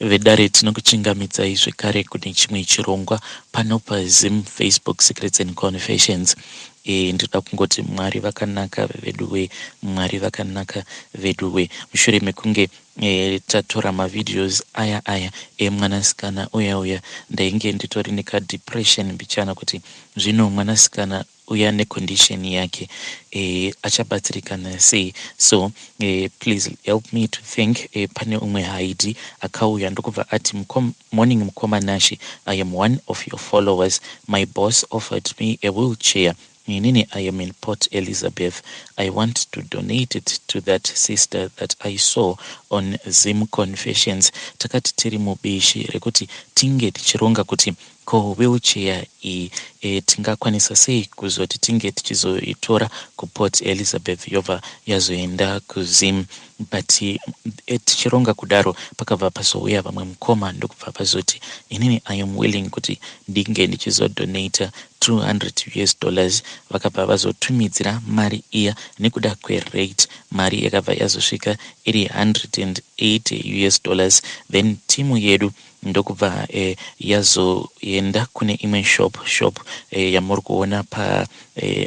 vedare tinokuchingamidzai zvekare kune chimwe chirongwa pano paZim Facebook Secrets and Confessions. Ndinoda kungoti Mwari vakanaka veduwe, Mwari vakanaka veduwe. Mushure mekunge tatora mavideos aya emwanasikana uya ndainge nditori nekadepression mbichana kuti zvino mwanasikana uya necondition yake achabatsirikana sei. So please help me to thank pane umwe haidi akauya ndokubva ati morning Mkomanashi, I am one of your followers. My boss offered me a wheelchair. Inini, I am in Port Elizabeth. I want to donate it to that sister that I saw on Zim Confessions. Takati tiri mubishi rekuti tinge tichironga kuti ko wheelchair tingakwanisa sei kuzoti tinge tichizoitora ku Port Elizabeth yobva yazoenda kuZim. But tichironga kudaro pakabva pasouya vamwe mukoma ndokubva pazoti inini I am willing kuti ndinge ndichizodonata $200. Vakabva vazotumidzira mari iya nekuda kwerate, mari yakabva yazosvika iri $180. Then timu yedu ndokubva yazoenda kune imwe shop yamuri kuona pa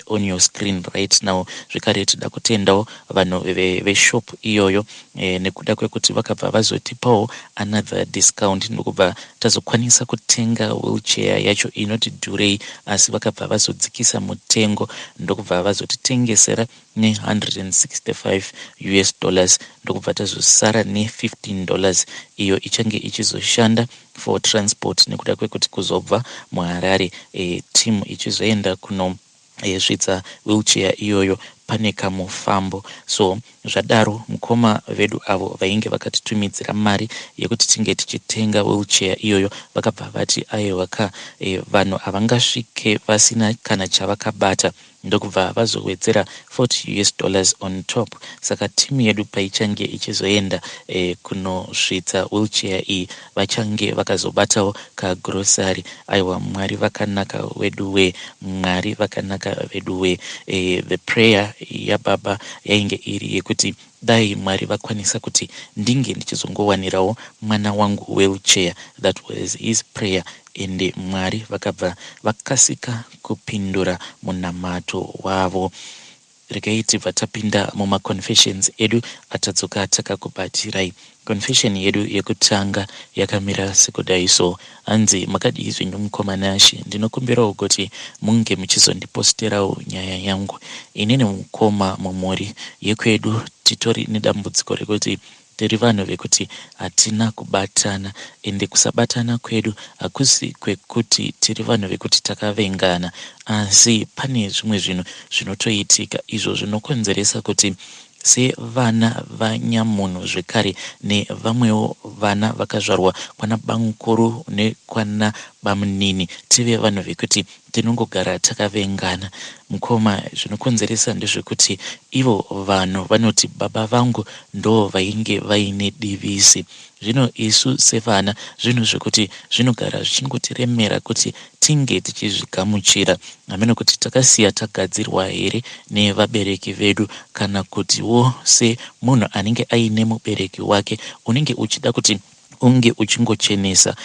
on your screen right now. Zvekare tida kutendawo vanhu veshop iyoyo nekuda kwekuti vakabva vazotipawo another discount ndokubva tazokwanisa kutenga wheelchair yacho inoti dhurei, asi vakabva vazodzikisa mutengo ndokubva vazotitengesera $165 ndokubva tazosara $15 iyo ichange ichizoshanda for transport nekuda kwekuti kuzobva muHarare team ichizoenda kuno svitsa wheelchair iyoyo pane kamufambo. So zvadaro mukoma vedu avo vainge vakatitumidzira mari yekuti tinge tichitenga wheelchair iyoyo vakabva vati aiwaka vanhu havangasvike vasina kana chavakabata ndokubva vazowedzera $40 on top. Saka timu yedu paichange ichizoenda kunosvitsa wheelchair iyi vachange vakazobatawo kagrosari. Aiwa, Mwari vakanaka veduwe, Mwari vakanaka veduwe. The prayer yababa yainge iri yekuti dai Mwari vakwanisa kuti ndinge ndichizongowanirawo mwana wangu wheelchair. That was his prayer. Ende Mwari vakabva vakasika kupindura munamato wavo. Regai tibva tapinda mumaconfessions edu atadzoka takakubatirai. Confession yedu yekutanga yakamira sekudai. So hanzi makadii zvenyu Mkomanashi, ndinokumbirawo kuti munge muchizondiposterawo nyaya yangu. Inini mukoma mumhuri yekwedu titori nedambudziko rekuti tiri vanhu vekuti hatina kubatana, ende kusabatana kwedu hakusi kwekuti tiri vanhu vekuti takavengana, asi pane zvimwe zvinhu zvinotoitika izvo zvinokonzeresa kuti sevana vanyamunhu zvekare nevamwewo vana vakazvarwa kwana bamukuru nekwana bamunini tive vanhu vekuti tinongogara takavengana. Mukoma zvinokonzeresa ndezvekuti ivo vanhu vanoti baba vangu ndo vainge vaine divisi. Zvino isu sevana zvinhu zvekuti zvinogara zvichingotiremera kuti tinge tichizvigamuchira. Hameno kuti takasiya tagadzirwa here nevabereki vedu, kana kutiwo semunhu anenge aine mubereki wake unenge uchida kuti unge uchingochenesa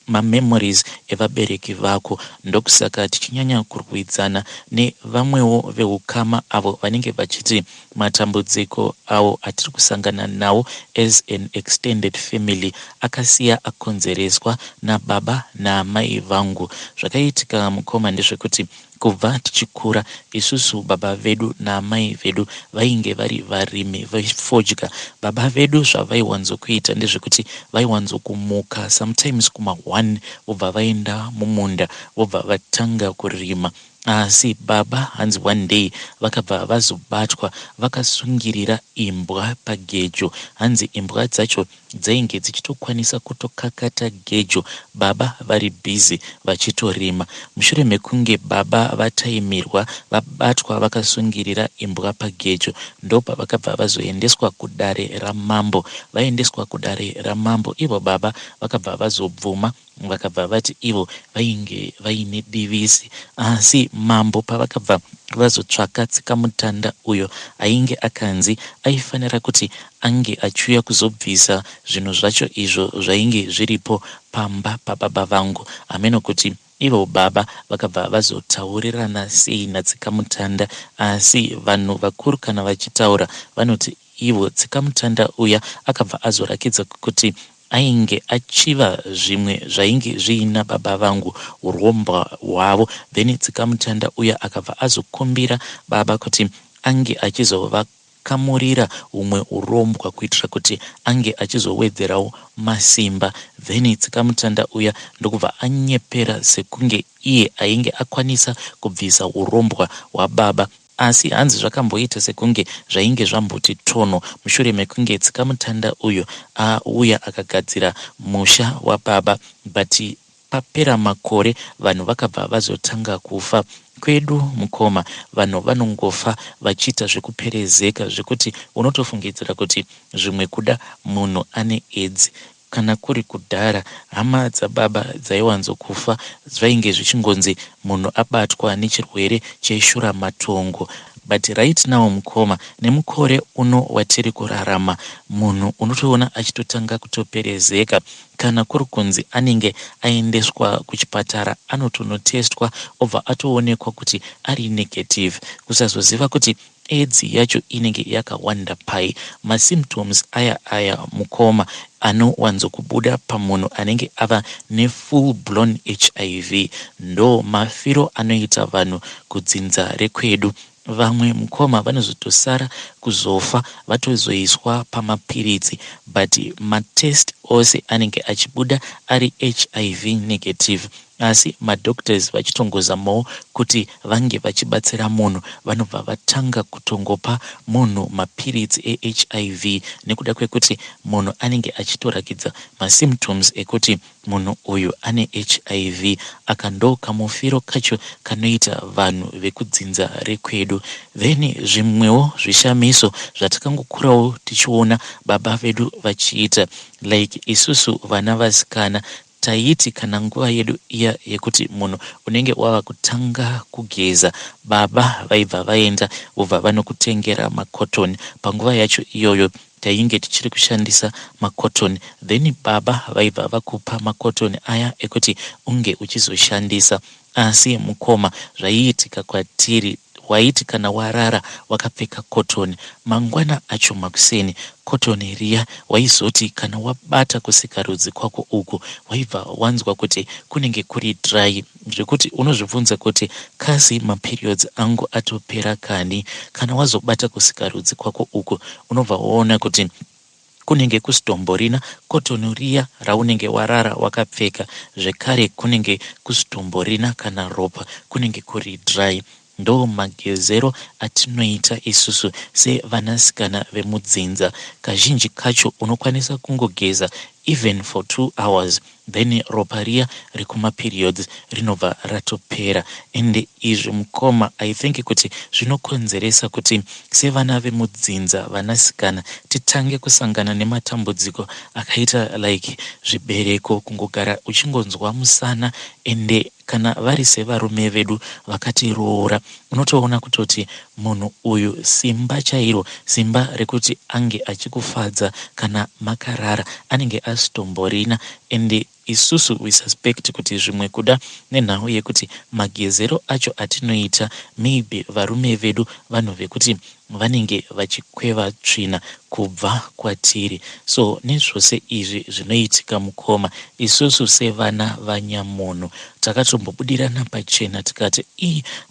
mamemories evabereki vako. Ndokusaka tichinyanya kurwidzana nevamwewo veukama avo vanenge vachiti matambudziko avo atiri kusangana nawo as an extended family akasiya akonzereswa nababa naamai vangu. Zvakaitika Mukoma ndezvekuti kubva tichikura isusu baba vedu naamai vedu vainge vari varimi vefodya. Baba vedu zvavaiwanzokuita ndezvekuti vaiwanzokumuka sometimes kuma1 vobva vaenda mumunda vobva vatanga kurima. Asi baba hanzi one day vakabva vazobatwa vakasungirira imbwa paGEJO. Hanzi imbwa dzacho dzainge dzichitokwanisa kutokakata GEJO baba vari busy vachitorima. Mushure mekunge baba vataimirwa vabatwa vakasungirira imbwa paGEJO, ndopa vakabva vazoendeswa kudare ramambo. Vaendeswa kudare ramambo, ivo baba vakabva vazobvuma, vakabva vati ivo vainge vaine divisi. Asi mambo pavakabva vazotsvaka tsikamutanda uyo ainge akanzi aifanira kuti ange achiuya kuzobvisa zvinhu zvacho izvo zvainge zviripo pamba pababa vangu, ameno kuti ivo baba vakabva vazotaurirana sei natsikamutanda. Asi vanhu vakuru kana vachitaura vanoti ivo tsikamutanda uya akabva azorakidza kuti ainge achiva zvimwe zvainge zviina baba vangu urombwa hwavo. Then tsikamutanda uya akabva azokumbira baba kuti ange achizovakamurira humwe urombwa kuitira kuti ange achizowedzerawo masimba. Then tsikamutanda uya ndokubva anyepera sekunge iye ainge akwanisa kubvisa urombwa hwababa. Asi hanzi zvakamboita sekunge zvainge zvamboti tono mushure mekunge tsikamutanda uyo auya akagadzira musha wababa. But papera makore vanhu vakabva vazotanga kufa. Kwedu mukoma vanhu vanongofa vachiita zvekuperezeka zvekuti unotofungidzira kuti zvimwe kuda munhu ane edzi. Kana kuri kudhara hama dzababa dzaiwanzokufa zvainge zvichingonzi munhu abatwa nechirwere cheshura matongo. But right now mukoma nemukore uno watiri kurarama munhu unotoona achitotanga kutoperezeka. Kana kuri kunzi anenge aendeswa kuchipatara anotonotestwa obva atoonekwa kuti ari negative, kusazoziva kuti edzi yacho inenge yakawanda pai. Masymptoms aya mukoma anowanzokubuda pamunhu anenge ava nefull blown HIV ndo mafiro anoita vanhu kudzinza rekwedu. Vamwe mukoma vanozotosara kuzofa vatozoiswa pamapiritsi, but matest ose anenge achibuda ari HIV negative. Asi madoctors vachitongozamawo kuti vange vachibatsira munhu vanobva vatanga kutongopa munhu mapiritsi eHIV nekuda kwekuti munhu anenge achitorakidza masymptoms ekuti munhu uyu ane HIV. Akando kamufiro kacho kanoita vanhu vekudzinza rekwedu. Then zvimwewo zvishamiso zvatakangokurawo tichiona baba vedu vachiita, like isusu vana vasikana taiti kana nguva yedu iya yekuti munhu unenge wava kutanga kugeza baba vaibva vaenda vobva vanokutengera makotoni. Panguva yacho iyoyo tainge tichiri kushandisa makotoni, then baba vaibva vakupa makotoni aya ekuti unge uchizoshandisa. Asi mukoma zvaiitika kwatiri waiti kana warara wakapfeka kotoni mangwana acho makuseni kotoni riya waizoti kana wabata kusikarudzi kwako uku waibva wanzwa kuti kunenge kuri dry zvekuti unozvibvunza kuti kazi maperiods angu atopera kani. Kana wazobata kusikarudzi kwako uku unobva waona kuti kunenge kusitomborina kotoni riya raunenge warara wakapfeka, zvekare kunenge kusitomborina kana ropa kunenge kuri dry. Ndo magezero atinoita isusu sevanasikana vemudzinza. Kazhinji kacho unokwanisa kungogeza even for 2 hours then ropa riya rekumaperiods rinobva ratopera. And izvi mukoma I think kuti zvinokonzeresa kuti sevana vemudzinza vanasikana titange kusangana nematambudziko akaita like zvibereko, kungogara uchingonzwa musana. Ende kana vari sevarume vedu vakatiroora unotoona kutoti munhu uyu simba chairo, simba rekuti ange achikufadza kana makarara anenge asitomborina. Ende isusu we suspect kuti zvimwe kuda nenhau yekuti magezero acho atinoita maybe varume vedu vanhu vekuti vanenge vachikweva tsvina kubva kwatiri. So nezvose izvi zvinoitika mukoma isusu sevana vanyamunhu takatombobudirana pachena tikati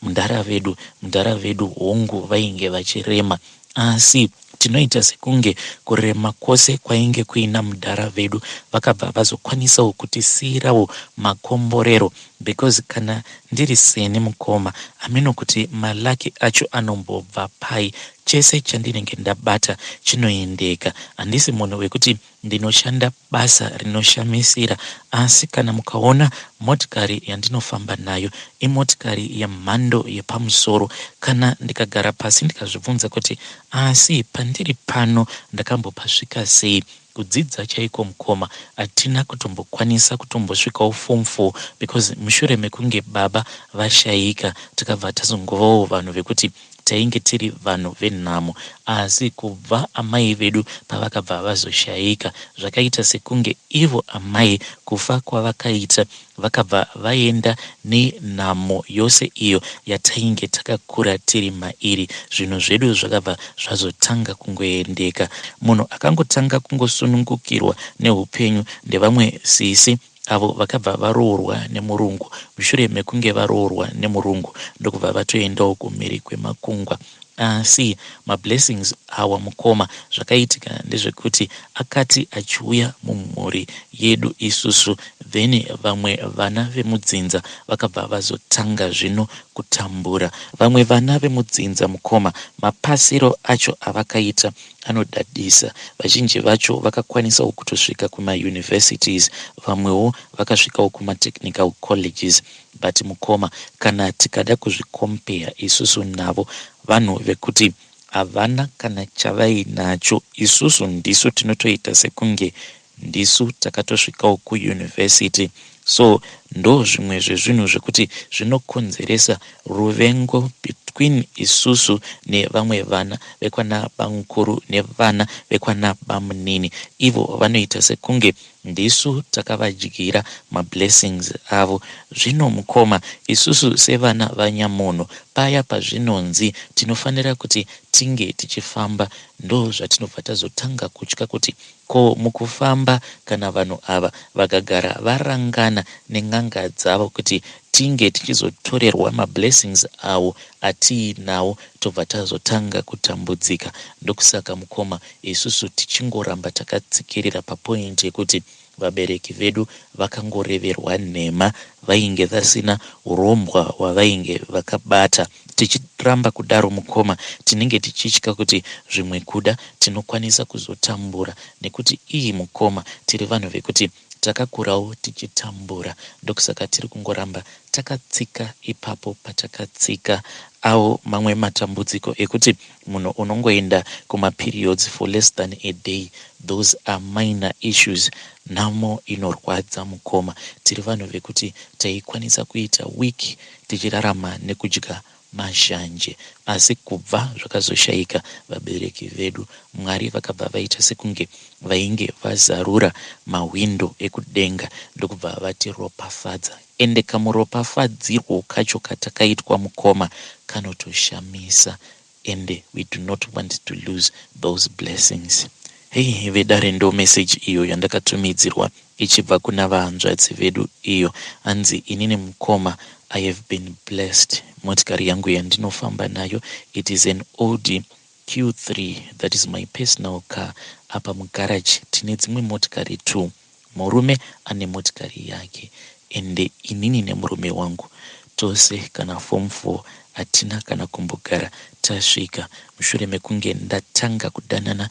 mundara vedu hongu vainge vachirema. Asi tinoita sekunge kurema kwose kwainge kuina mudhara vedu vakabva vazokwanisawo kutisiyirawo makomborero, because kana ndiri sene mukoma ameno kuti malaki acho anombobva pai. Chese chandinenge ndabata chinoendeka. Handisi munhu wekuti ndinoshanda basa rinoshamisira, asi kana mukaona motikari yandinofamba nayo imotikari yemhando yepamusoro, kana ndikagara pasi ndikazvibvunza kuti asi pandiri pano ndakambopasvika sei, kudzidza chaiko mukoma atina kutombokwanisa kutombosvikawo form 4 because mushure mekunge baba vashaika takabva tazongovawo vanhu vekuti tainge tiri vanhu venhamo, asi kubva amai vedu pavakabva vazoshaika zvakaita sekunge ivo amai kufa kwavakaita vakabva vaenda nenhamo yose iyo yatainge takakura tiri mairi. Zvinhu zvedu zvakabva zvazotanga kungoendeka. Munhu akangotanga kungosunungukirwa neupenyu ndevamwe sisi avo vakabva varoorwa nemurungu. Mushure mekunge varoorwa nemurungu ndokubva vatoendawo kumhiri kwemakungwa. Asi mablessings awa mukoma zvakaitika ndezvekuti akati achiuya mumhuri yedu isusu, then vamwe vana vemudzinza vakabva vazotanga zvino kutambura. Vamwe vana vemudzinza mukoma, mapasiro acho avakaita anodadisa. Vazhinji vacho vakakwanisawo kutosvika kumauniversities, vamwewo vakasvikawo kumatechnical colleges. But mukoma, kana tikada kuzvikompea isusu navo, vanhu vekuti havana kana chavainacho, isusu ndisu tinotoita sekunge ndisu takatosvikawo kuuniversity. So ndo zvimwe zvezvinhu zvekuti zvinokonzeresa ruvengo between isusu nevamwe vana vekwana bamukuru nevana vekwana bamunini. Ivo vanoita sekunge ndisu takavadyira mablessings avo. Zvino mukoma, isusu sevana vanyamunhu, paya pazvinonzi tinofanira kuti tinge tichifamba, ndo zvatinobva tazotanga kutya kuti ko mukufamba kana vanhu ava vakagara varangana nen'anga dzavo kuti tinge tichizotorerwa mablessings avo atiinawo, tobva tazotanga kutambudzika. Ndokusaka mukoma, isusu tichingoramba takatsikirira papoindi yekuti vabereki vedu vakangoreverwa nhema, vainge vasina urombwa hwavainge vakabata. Tichiramba kudaro mukoma, tinenge tichitya kuti zvimwe kuda tinokwanisa kuzotambura, nekuti iyi mukoma tiri vanhu vekuti takakurawo tichitambura. Ndokusaka tiri kungoramba takatsika ipapo patakatsika. Awo mamwe matambudziko ekuti munhu unongoenda kumaperiods for less than a day, those are minor issues. Nhamo inorwadza mukoma, tiri vanhu vekuti taikwanisa kuita wiki tichirarama nekudya mazhanje, asi kubva zvakazoshaika vabereki vedu, Mwari vakabva vaita sekunge vainge vazarura mahwindo ekudenga ndokubva vatiropafadza. Ende kamuropafadzirwo kacho katakaitwa mukoma kanotoshamisa, and we do not want to lose those blessings. Hei vedare, ndo message iyo yandakatumidzirwa ichibva kuna vahanzvadzi vedu iyo. Hanzi inini mukoma, I have been blessed. Motikari yangu yandinofamba nayo, it is an Audi Q3, that is my personal car. Apa mugarage tine dzimwe motikari 2, murume ane motikari yake, ende inini nemurume wangu tose kana form 4 atina kana kumbogara tasvika. Mushure mekunge ndatanga kudanana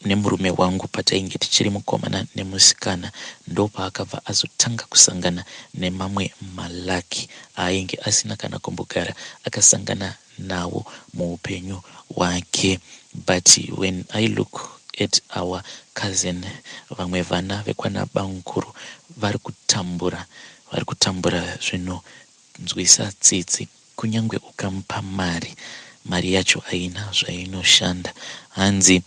nemurume wangu patainge tichiri mukomana nemusikana, ndo paakabva azotanga kusangana nemamwe malaki ainge asina kana kumbogara akasangana nawo muupenyu hwake. But when I look at our cousin, vamwe vana vekwana bamukuru vari kutambura zvinonzwisa tsitsi. Kunyange ukamupa mari yacho haina zvainoshanda. Hanzi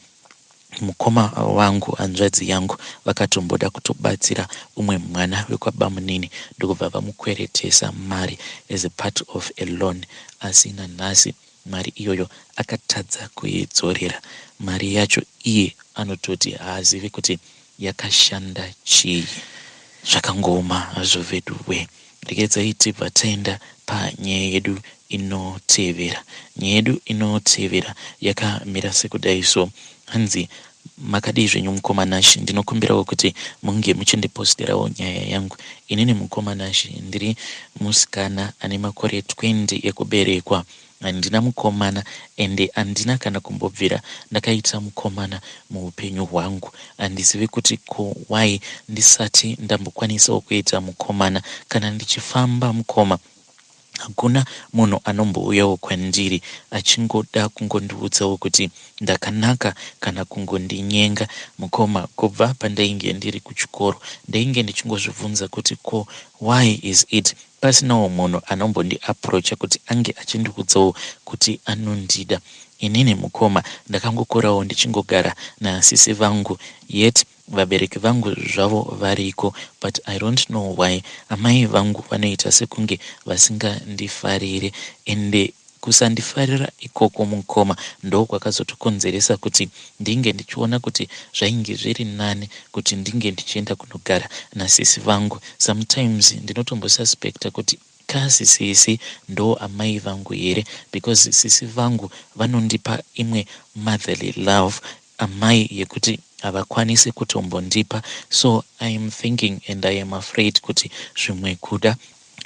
mukoma wangu, hanzvadzi yangu, vakatomboda kutobatsira umwe mwana wekwabamunini ndokubva vamukweretesa mari as a part of a loan, asi nanhasi mari iyoyo akatadza kuidzorera. Mari yacho iye anototi haazivi kuti yakashanda chii. Zvakangoma hazvo veduwe. Ndegedzai tibva taenda panyaya yedu inotevera. Nyaya yedu inotevera yakamira sekudai so. Hanzi makadii zvenyu mukomanashi, ndinokumbirawo kuti munge muchindiposterawo nyaya yangu. Inini mukomanashi ndiri musikana ane makore 20 ekuberekwa. Handina mukomana ende handina kana kumbobvira ndakaita mukomana muupenyu hwangu. Handizivi kuti ko why ndisati ndambokwanisawo kuita mukomana. Kana ndichifamba mukoma, hakuna munhu anombouyawo kwandiri achingoda kungondiudzawo kuti ndakanaka kana kungondinyenga. Mukoma, kubva pandainge ndiri kuchikoro ndainge ndichingozvibvunza kuti ko why is it pasinawo munhu anombondi approacha kuti ange achindiudzawo kuti anondida. Inini mukoma ndakangokorawo ndichingogara nasisi vangu, yet vabereki vangu zvavo variko, but I don't know why amai vangu vanoita sekunge vasingandifarire, ende kusandifarira ikoko mukoma ndo kwakazotokonzeresa kuti ndinge ndichiona kuti zvainge zviri nani kuti ndinge ndichienda kunogara nasisi vangu. Sometimes ndinotombosuspekta kuti kasi sisi ndo amai vangu here, because sisi vangu vanondipa imwe motherly love, amai yekuti havakwanisi kutombondipa. So I am thinking and I am afraid kuti zvimwe kuda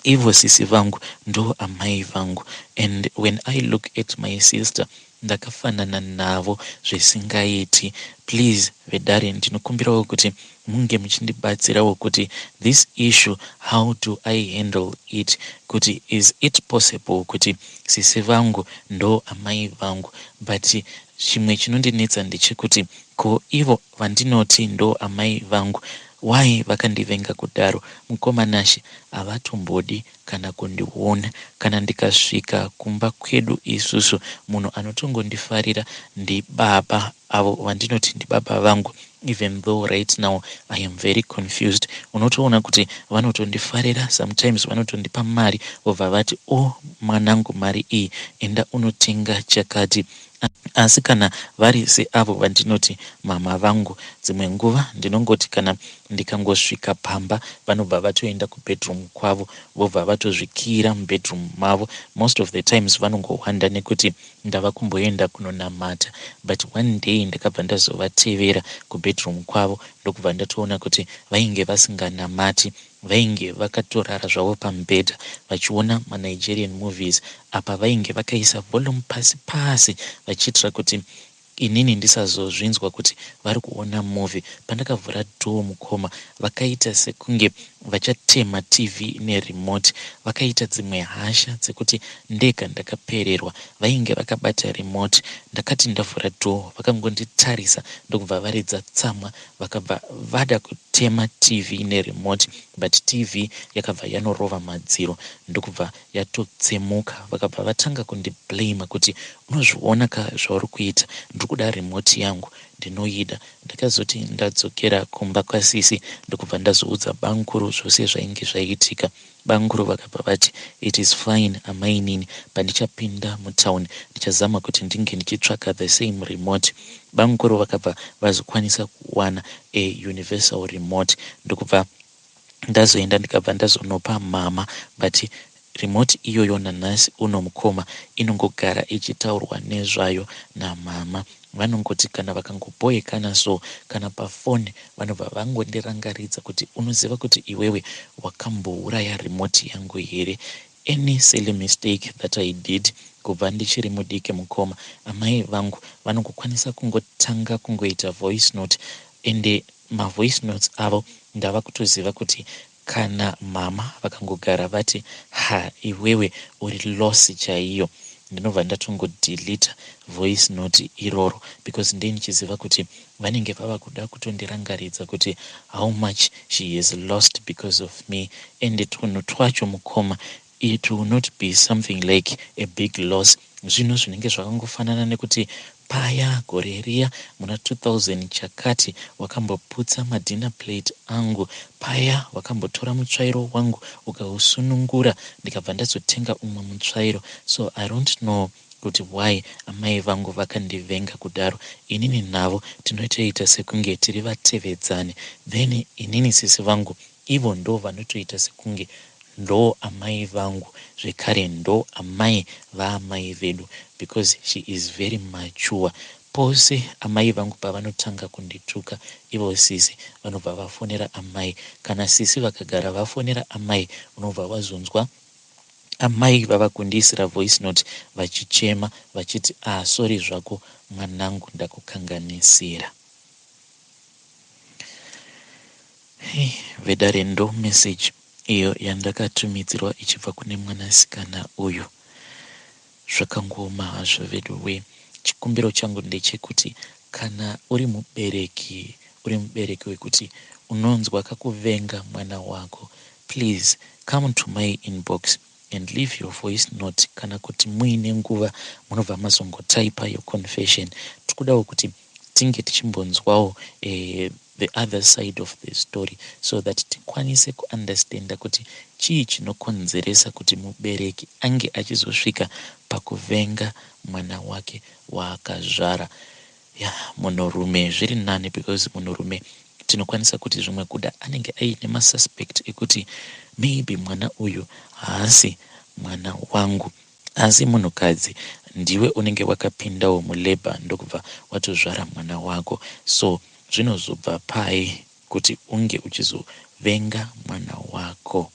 ivo sisi vangu ndo amai vangu. And when I look at my sister, ndakafanana navo zvisingaiti. Please vedare, ndinokumbirawo kuti munge muchindibatsirawo kuti this issue, how do I handle it, kuti is it possible kuti sisi vangu ndo amai vangu, but chimwe chinondinetsa ndechekuti ko ivo vandinoti ndo amai vangu why vakandivenga kudaro. Mukomanashi havatombodi kana kundiona kana ndikasvika kumba kwedu isusu munhu anotongondifarira ndibaba avo vandinoti ndibaba vangu, even though right now I am very confused. Unotoona kuti vanotondifarira, sometimes vanotondipa mari obva vati mwanangu, mari iyi enda unotenga chakati. Asi kana vari seavo vandinoti mama vangu, dzimwe nguva ndinongoti kana ndikangosvika pamba vanobva vatoenda kubedroom kwavo vobva vatozvikira mubedroom mavo. Most of the times vanongohwanda nekuti ndava kumboenda kunonamata, but one day ndakabva ndazovatevera kubedroom kwavo ndokubva ndatoona kuti vainge vasinganamati, vainge vakatorara zvavo pamubhedha vachiona maNigerian movies. Apa vainge vakaisa volume pasi pasi vachiitira kuti inini ndisazozvinzwa kuti vari kuona movie. Pandakavhura dhoo mukoma, vakaita sekunge vachatema TV neremote, vakaita dzimwe hasha dzekuti ndega ndakapererwa. Vainge vakabata remote, ndakati ndavhura dhoo vakangonditarisa ndokubva varidza tsamwa, vakabva vada kutema TV neremote, but TV yakabva yanorova madziro ndokubva yatotsemuka. Vakabva vatanga kundiblama kuti unozviona ka zvauri kuita, ndiri kuda remote yangu, ndinoida. Ndakazoti ndadzokera kumba kwasisi ndokubva ndazoudza banguru zvose zvainge zvaiitika. Banguru vakabva vati it is fine amainini, pandichapinda mutauni ndichazama kuti ndinge ndichitsvaka the same remote. Banguru vakabva vazokwanisa kuwana a universal remote, ndokubva ndazoenda ndikabva ndazonopa mama, but remote iyoyo nanhasi uno mukoma inongogara ichitaurwa nezvayo namama. Vanongoti kana vakangoboekana so kana pafoni vanobva vangondirangaridza kuti unoziva kuti iwewe wakambouraya remote yangu here. Any silly mistake that I did kubva ndichiri mudiki mukoma, amai vangu vanongokwanisa kungotanga kungoita voice note, ende mavoice notes avo ndava kutoziva kuti kana mama vakangogara vati iwewe uri losi chaiyo, ndinobva ndatongodelita voice note iroro, because ndini chiziva kuti vanenge vava kuda kutondirangaridza kuti how much she is lost because of me. And tunhu twacho mukoma, it will not be something like a big loss. Zvinhu zvinenge zvakangofanana nekuti paya gore riya muna 2000 chakati wakamboputsa madinner plate angu, paya wakambotora mutsvairo wangu ukausunungura ndikabva ndazotenga umwe mutsvairo. So I don't know kuti why amai vangu vakandivenga kudaro. Inini navo tinotoita sekunge tiri vatevedzani, then inini sisi vangu ivo ndo vanotoita sekunge ndo amai vangu, zvekare ndo amai vaamai vedu, because she is very mature. Pose amai vangu pavanotanga kundituka, ivo sisi vanobva vafonera amai. Kana sisi vakagara vafonera amai, unobva wazonzwa amai vava kundiisira voice note vachichema vachiti sorry zvako mwanangu, ndakukanganisira. Vedare ndo message iyo yandakatumidzirwa ichibva kune mwanasikana uyu. Zvakangoma hazvo veduwe. Chikumbiro changu ndechekuti kana uri mubereki wekuti unonzwa kakuvenga mwana wako, please come to my inbox and leave your voice note. Kana kuti muine nguva munobva mazongotaipa your confession, tikudawo kuti tinge tichimbonzwawo the other side of the story, so that tikwanise kuunderstanda kuti chii chinokonzeresa kuti mubereki ange achizosvika pakuvenga mwana wake waakazvara. Munhurume zviri nani, because munhurume tinokwanisa kuti zvimwe kuda anenge aine masuspect ekuti maybe mwana uyu haasi mwana wangu, asi munhukadzi ndiwe unenge wakapindawo mulabor ndokubva watozvara mwana wako. So zvinozobva pai kuti unge uchizovenga mwana wako?